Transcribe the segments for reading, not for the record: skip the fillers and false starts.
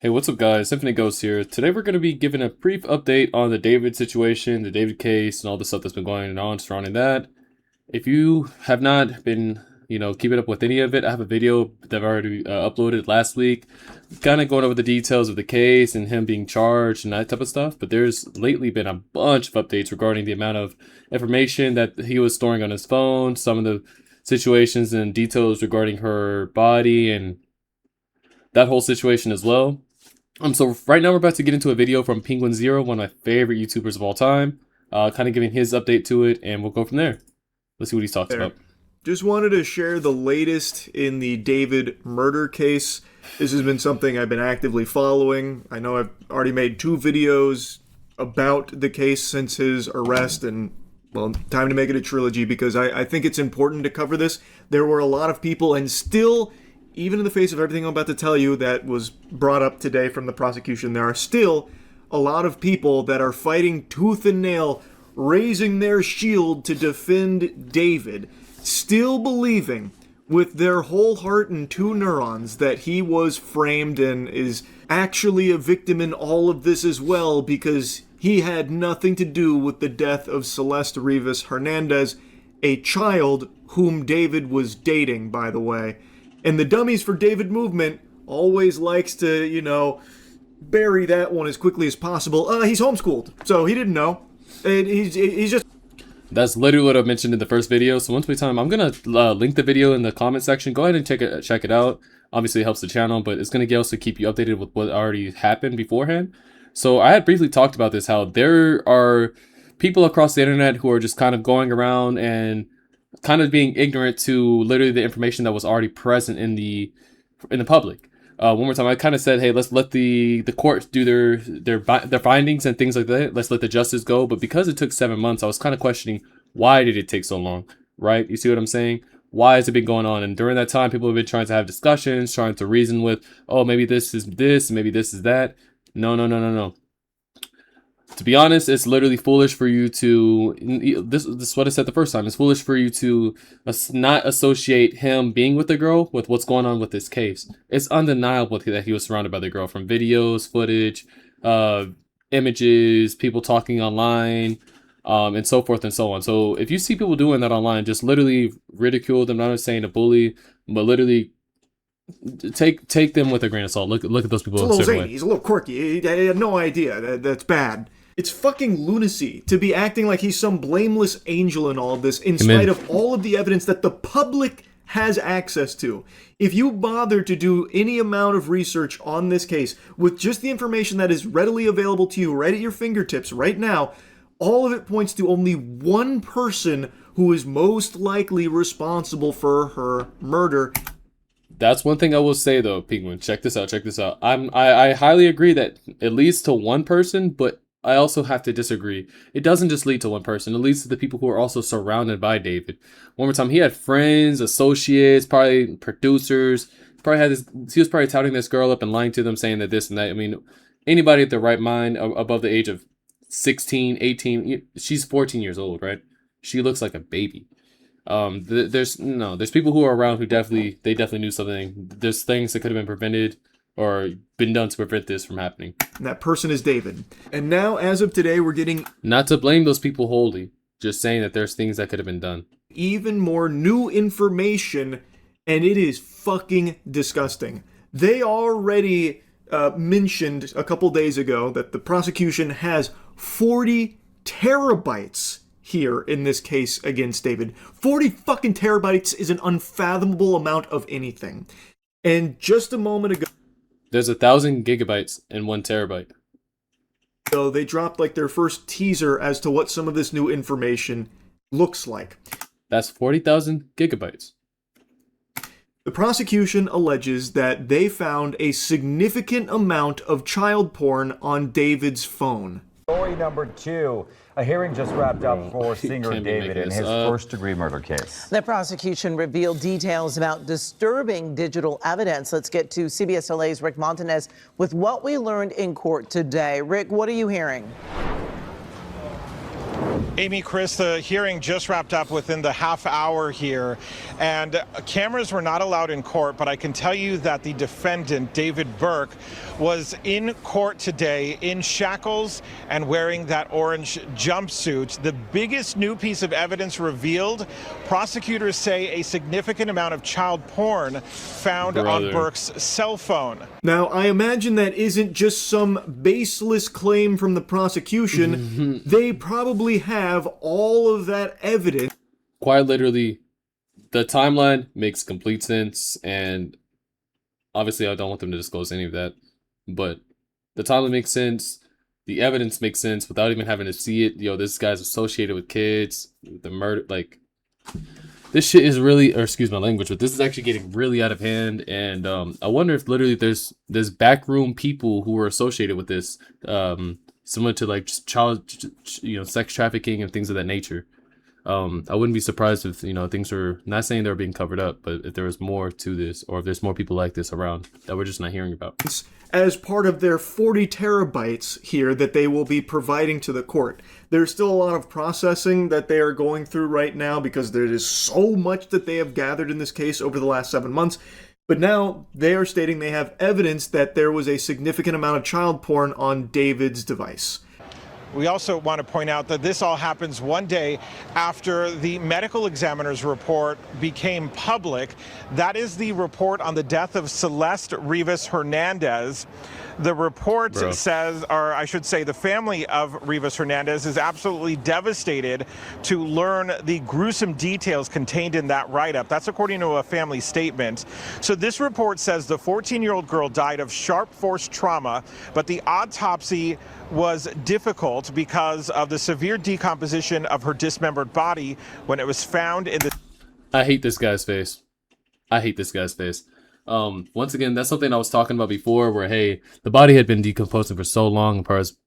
Hey, what's up, guys? Infinite Ghost here. Today we're going to be giving a brief update on the David situation, the David case, and all the stuff that's been going on surrounding that. If you have not been, keeping up with any of it, I have a video that I've already uploaded last week, kind of going over the details of the case and him being charged and that type of stuff. But there's lately been a bunch of updates regarding the amount of information that he was storing on his phone, some of the situations and details regarding her body and that whole situation as well. So right now we're about to get into a video from Penguin Zero, one of my favorite YouTubers of all time, kind of giving his update to it, and we'll go from there. Let's see what he's talked about. Just wanted to share the latest in the David murder case. This has been something I've been actively following. I know I've already made 2 videos about the case since his arrest, and, well, time to make it a trilogy because I think it's important to cover this. There were a lot of people, and still, even in the face of everything I'm about to tell you that was brought up today from the prosecution, there are still a lot of people that are fighting tooth and nail, raising their shield to defend David, still believing with their whole heart and 2 neurons that he was framed and is actually a victim in all of this as well because he had nothing to do with the death of Celeste Rivas Hernandez, a child whom David was dating, by the way. And the Dummies for David movement always likes to, bury that one as quickly as possible. He's homeschooled, so he didn't know. And he's just... That's literally what I mentioned in the first video. So once we time, I'm going to link the video in the comment section. Go ahead and check it out. Obviously, it helps the channel, but it's going to also keep you updated with what already happened beforehand. So I had briefly talked about this, how there are people across the internet who are just kind of going around and kind of being ignorant to literally the information that was already present in the public. One more time, I kind of said, hey, let's let the courts do their findings and things like that. Let's let the justice go. But because it took 7 months, I was kind of questioning, why did it take so long, right? You see what I'm saying? Why has it been going on? And during that time, people have been trying to have discussions, trying to reason with, oh, maybe this is this, maybe this is that. No. To be honest, it's literally foolish for you to, this is what I said the first time, it's foolish for you to not associate him being with the girl with what's going on with this case. It's undeniable that he was surrounded by the girl from videos, footage, images, people talking online, and so forth and so on. So if you see people doing that online, just literally ridicule them, not saying to bully, but literally take them with a grain of salt. Look at those people. He's a little zany. He's a little quirky. He had no idea. That's bad. It's fucking lunacy to be acting like he's some blameless angel in all of this, in spite of all of the evidence that the public has access to. If you bother to do any amount of research on this case with just the information that is readily available to you right at your fingertips right now, all of it points to only one person who is most likely responsible for her murder. That's one thing I will say though, Penguin. Check this out. I highly agree that it leads to one person, but I also have to disagree. It doesn't just lead to one person. It leads to the people who are also surrounded by David. One more time, he had friends, associates, probably producers. He was probably touting this girl up and lying to them, saying that this and that. I mean, anybody at the right mind above the age of 16, 18, she's 14 years old, right? She looks like a baby. There's people who are around who definitely knew something. There's things that could have been prevented or been done to prevent this from happening. And that person is David. And now, as of today, we're getting... Not to blame those people wholly, just saying that there's things that could have been done. Even more new information, and it is fucking disgusting. They already mentioned a couple days ago that the prosecution has 40 terabytes here in this case against David. 40 fucking terabytes is an unfathomable amount of anything. And just a moment ago... There's 1,000 gigabytes in 1 terabyte. So they dropped like their first teaser as to what some of this new information looks like. That's 40,000 gigabytes. The prosecution alleges that they found a significant amount of child porn on David's phone. Story number 2. A hearing just wrapped up for singer David in his first-degree murder case. The prosecution revealed details about disturbing digital evidence. Let's get to CBS LA's Rick Montanez with what we learned in court today. Rick, what are you hearing? Amy, Chris, the hearing just wrapped up within the half hour here, and cameras were not allowed in court, but I can tell you that the defendant, David Burke, was in court today in shackles and wearing that orange jumpsuit. The biggest new piece of evidence revealed, prosecutors say a significant amount of child porn found on Burke's cell phone. Now, I imagine that isn't just some baseless claim from the prosecution. They probably have all of that evidence. Quite literally, the timeline makes complete sense, and obviously I don't want them to disclose any of that, but the timeline makes sense, the evidence makes sense without even having to see it. Yo, this guy's associated with kids, the murder, like, this shit is really, or excuse my language, but this is actually getting really out of hand, and I wonder if literally there's backroom people who are associated with this, similar to like child, sex trafficking and things of that nature. I wouldn't be surprised if, things are, not saying they're being covered up, but if there was more to this, or if there's more people like this around that we're just not hearing about. As part of their 40 terabytes here that they will be providing to the court. There's still a lot of processing that they are going through right now because there is so much that they have gathered in this case over the last 7 months. But now they are stating they have evidence that there was a significant amount of child porn on David's device. We also want to point out that this all happens one day after the medical examiner's report became public. That is the report on the death of Celeste Rivas Hernandez. The report says, or I should say the family of Rivas Hernandez is absolutely devastated to learn the gruesome details contained in that write-up. That's according to a family statement. So this report says the 14-year-old girl died of sharp force trauma, but the autopsy was difficult because of the severe decomposition of her dismembered body when it was found in the... I hate this guy's face. I hate this guy's face. Once again, that's something I was talking about before where, hey, the body had been decomposing for so long, as far as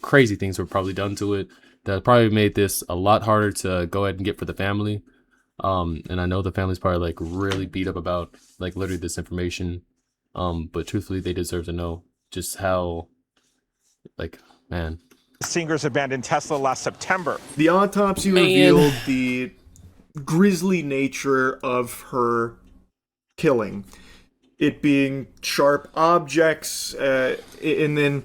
crazy things were probably done to it, that probably made this a lot harder to go ahead and get for the family. And I know the family's probably like really beat up about like literally this information. But truthfully, they deserve to know just how, like, man. Singer's abandoned Tesla last September. The autopsy revealed the grisly nature of her killing, it being sharp objects, and then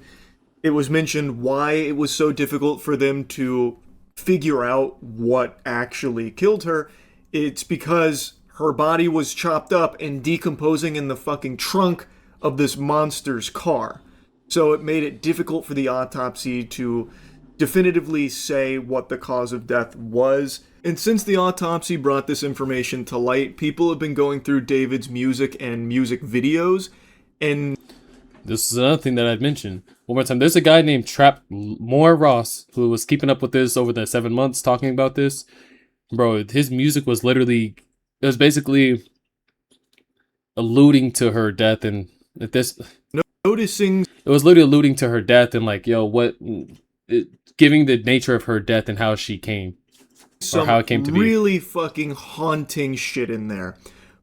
it was mentioned why it was so difficult for them to figure out what actually killed her. It's because her body was chopped up and decomposing in the fucking trunk of this monster's car. So it made it difficult for the autopsy to definitively say what the cause of death was. And since the autopsy brought this information to light, people have been going through David's music and music videos, and... This is another thing that I'd mention. One more time, there's a guy named Trap Moore Ross who was keeping up with this over the 7 months, talking about this. Bro, his music was literally... It was basically alluding to her death, and if this... Noticing... It was literally alluding to her death and like, yo, what... giving the nature of her death and how she came. Or how it came to be. Really fucking haunting shit in there.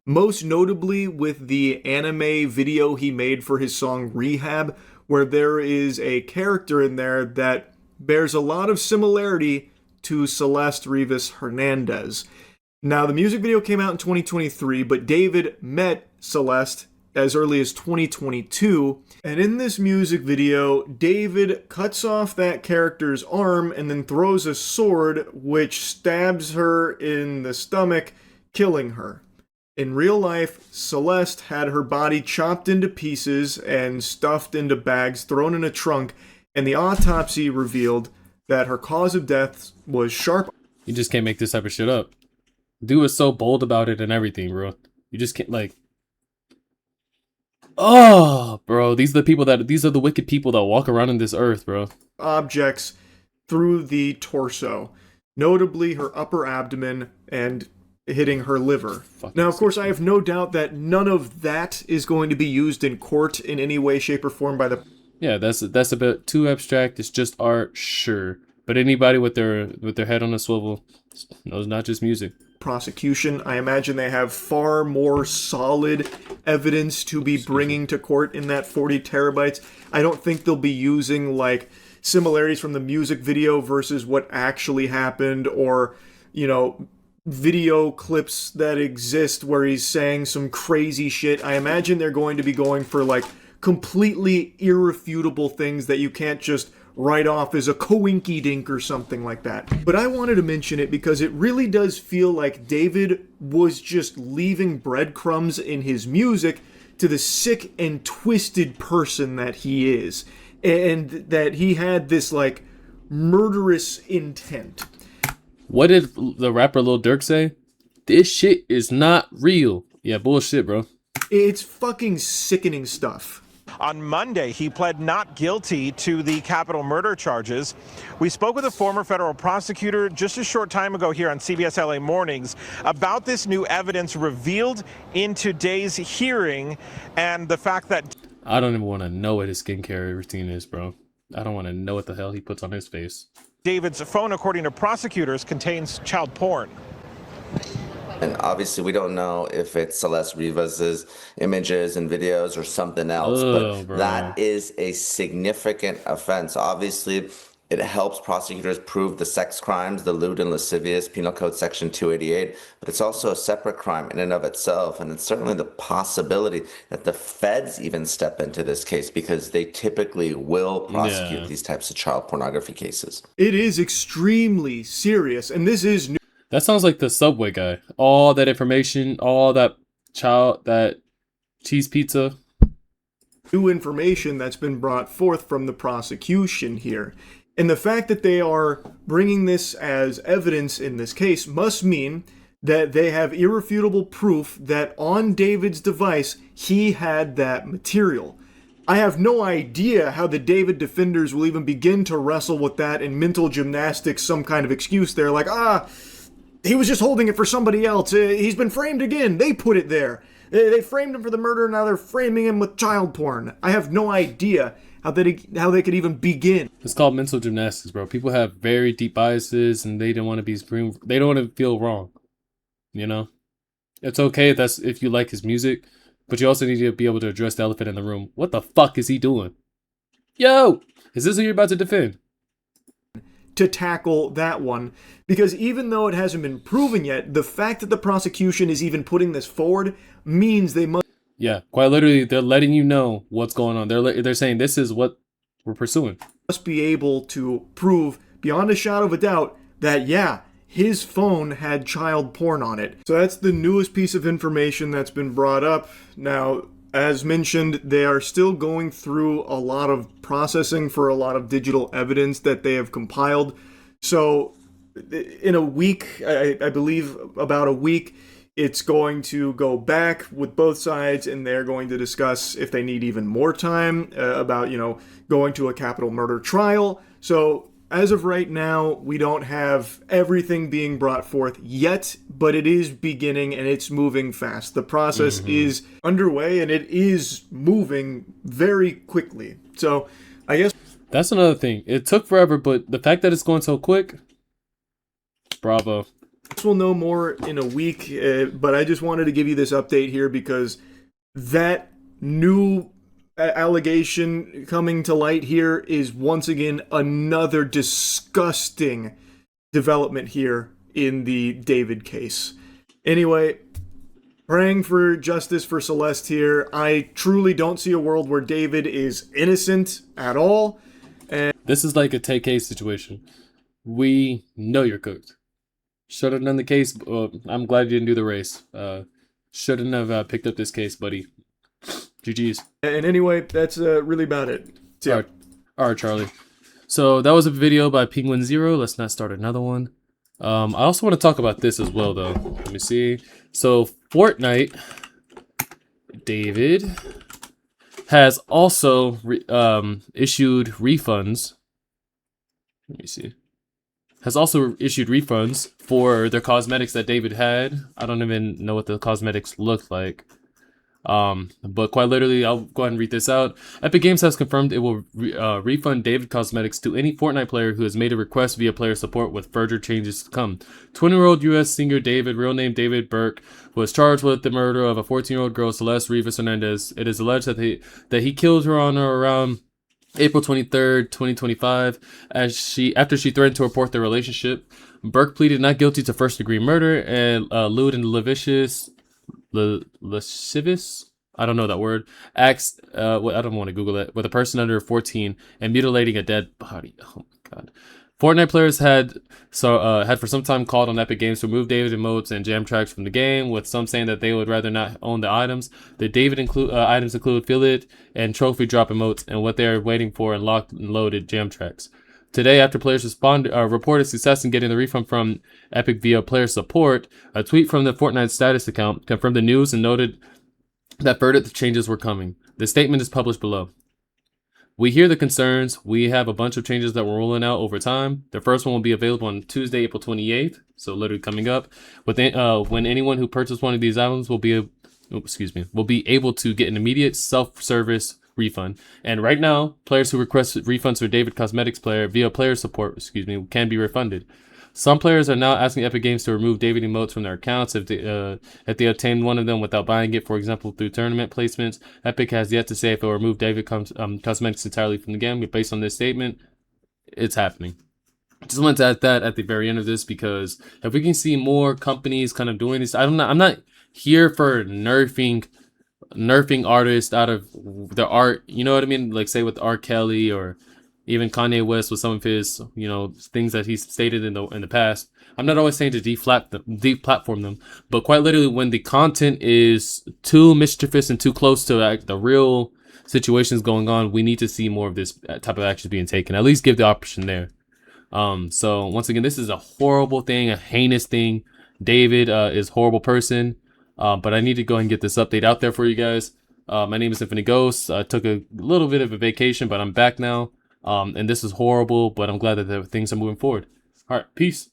Most notably with the anime video he made for his song Rehab, where there is a character in there that bears a lot of similarity to Celeste Rivas Hernandez. Now, the music video came out in 2023, but David met Celeste as early as 2022, and in this music video, David cuts off that character's arm and then throws a sword which stabs her in the stomach, killing her. In real life, Celeste had her body chopped into pieces and stuffed into bags, thrown in a trunk, and the autopsy revealed that her cause of death was sharp... You just can't make this type of shit up. Dude was so bold about it and everything, bro. You just can't, like... Oh, bro, these are the wicked people that walk around in this earth, bro. Objects through the torso, notably her upper abdomen and hitting her liver. Now, of course, I have no doubt that none of that is going to be used in court in any way, shape, or form by the... Yeah, that's a bit too abstract. It's just art, sure. But anybody with their head on a swivel knows not just music. Prosecution, I imagine they have far more solid evidence to be bringing to court in that 40 terabytes. I don't think they'll be using, like, similarities from the music video versus what actually happened, or, you know, video clips that exist where he's saying some crazy shit. I imagine they're going to be going for like completely irrefutable things that you can't just write off as a coinky-dink or something like that. But I wanted to mention it because it really does feel like David was just leaving breadcrumbs in his music to the sick and twisted person that he is, and that he had this like murderous intent. What did the rapper Lil Durk say? This shit is not real. Yeah, bullshit, bro. It's fucking sickening stuff. On Monday, he pled not guilty to the capital murder charges. We spoke with a former federal prosecutor just a short time ago here on CBS LA Mornings about this new evidence revealed in today's hearing, and the fact that... I don't even want to know what his skincare routine is, bro. I don't want to know what the hell he puts on his face. David's phone, according to prosecutors, contains child porn. And obviously, we don't know if it's Celeste Rivas's images and videos or something else, but bro. That is a significant offense. Obviously, it helps prosecutors prove the sex crimes, the lewd and lascivious, Penal Code Section 288, but it's also a separate crime in and of itself. And it's certainly the possibility that the feds even step into this case because they typically will prosecute these types of child pornography cases. It is extremely serious, and this is new. That sounds like the Subway guy. All that information, all that cheese pizza. New information that's been brought forth from the prosecution here. And the fact that they are bringing this as evidence in this case must mean that they have irrefutable proof that on David's device, he had that material. I have no idea how the David defenders will even begin to wrestle with that in mental gymnastics, some kind of excuse there, like, he was just holding it for somebody else. He's been framed again. They put it there. They framed him for the murder, now they're framing him with child porn. I have no idea how they could even begin. It's called mental gymnastics, bro. People have very deep biases, and they don't want to be they don't want to feel wrong. You know, it's okay if you like his music, but you also need to be able to address the elephant in the room. What the fuck is he doing? Yo, is this who you're about to defend? To tackle that one, because even though it hasn't been proven yet, the fact that the prosecution is even putting this forward means they must. Yeah, quite literally, they're letting you know what's going on. They're saying this is what we're pursuing. Must be able to prove beyond a shadow of a doubt that, yeah, his phone had child porn on it. So that's the newest piece of information that's been brought up. Now, as mentioned, they are still going through a lot of processing for a lot of digital evidence that they have compiled. So in a week, I believe about a week, it's going to go back with both sides, and they're going to discuss if they need even more time about, going to a capital murder trial. So as of right now, we don't have everything being brought forth yet, but it is beginning and it's moving fast. The process is underway and it is moving very quickly. So I guess that's another thing. It took forever, but the fact that it's going so quick, bravo. We'll know more in a week, but I just wanted to give you this update here because that new allegation coming to light here is once again another disgusting development here in the David case. Anyway, praying for justice for Celeste here. I truly don't see a world where David is innocent at all. And this is like a take case situation. We know you're cooked. Should have done the case. I'm glad you didn't do the race. Shouldn't have picked up this case, buddy. GG's. And anyway, that's really about it. All right, Charlie. So that was a video by Penguin Zero. Let's not start another one. I also want to talk about this as well, though. Let me see. So Fortnite, David, has also issued refunds. Let me see. Has also issued refunds for their cosmetics that David had. I don't even know what the cosmetics looked like. But quite literally, I'll go ahead and read this out. Epic Games has confirmed it will refund David cosmetics to any Fortnite player who has made a request via player support with further changes to come. 20-year-old U.S. singer David, real name David Burke, was charged with the murder of a 14-year-old girl, Celeste Rivas Hernandez. It is alleged that he killed her on or around April 23rd, 2025, after she threatened to report their relationship, Burke pleaded not guilty to first-degree murder and lewd and lascivious, I don't know that word, acts, I don't want to Google it, with a person under 14 and mutilating a dead body. Oh my god. Fortnite players had for some time called on Epic Games to remove David emotes and jam tracks from the game, with some saying that they would rather not own the items. The David items include fillet and trophy drop emotes and what they are waiting for in locked and loaded jam tracks. Today, after players reported success in getting the refund from Epic via player support, a tweet from the Fortnite status account confirmed the news and noted that further changes were coming. The statement is published below. We hear the concerns. We have a bunch of changes that we're rolling out over time. The first one will be available on Tuesday, April 28th, so literally coming up. When anyone who purchased one of these items will be able to get an immediate self-service refund. And right now, players who request refunds for David Cosmetics player via player support, can be refunded. Some players are now asking Epic Games to remove David emotes from their accounts if they obtain one of them without buying it, for example, through tournament placements. Epic has yet to say if it will remove David Cosmetics entirely from the game, but based on this statement, it's happening. Just wanted to add that at the very end of this, because if we can see more companies kind of doing this, I'm not here for nerfing artists out of their art, you know what I mean? Like say with R. Kelly or even Kanye West with some of his, things that he's stated in the past. I'm not always saying to deplatform them, but quite literally when the content is too mischievous and too close to the real situations going on, we need to see more of this type of action being taken. At least give the option there. So once again, this is a horrible thing, a heinous thing. David is a horrible person, but I need to go ahead and get this update out there for you guys. My name is Infinite Ghost. I took a little bit of a vacation, but I'm back now. And this is horrible, but I'm glad that things are moving forward. All right, peace.